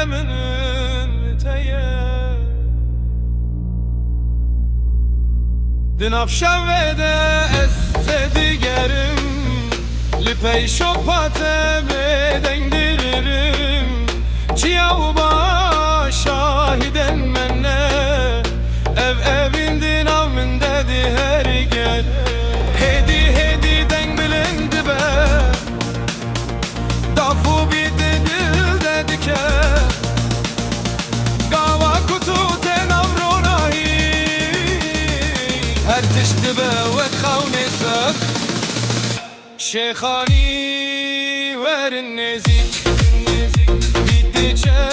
من تيه دناف شوده استدیگرم لپیش و پاته بدنگدiririm چیاو با شاهدن منه evindin avminde di her gel hedi den bilindi be dafu bitti dil dedike gava kutu ten avronahi her tişti be ve kavnesak şeyhani verin nezik bittice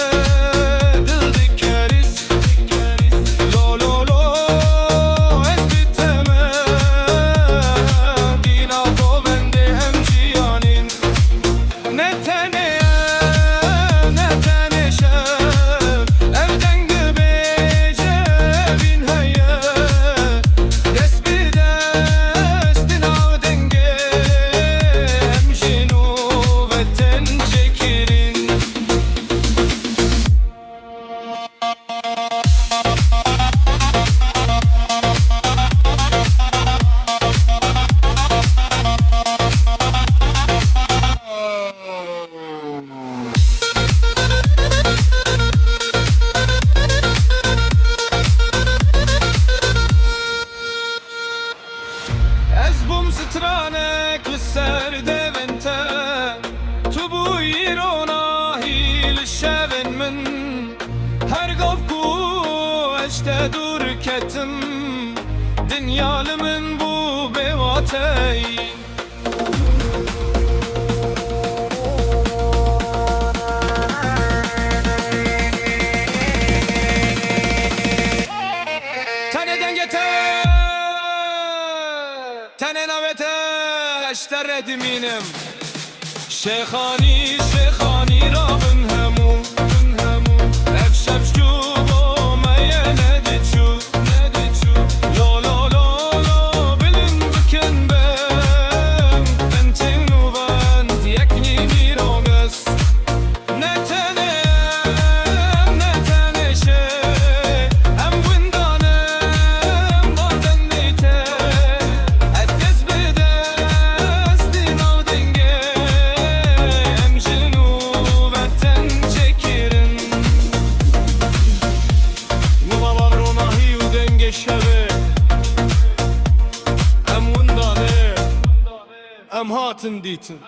stranek ser devente tu bu irona hil şevin min her gavku işte dur ketim dünyalımın bu bevatey taneden yeter tane navete اشترد مینم شیخانی را بنهمو افشب شو با میه ندیچو لا بلن بکن بم انتینو بند یک نیمی را بس نتنه شه هم وندانم بادن نیته ادگز بده Em hatin dîtin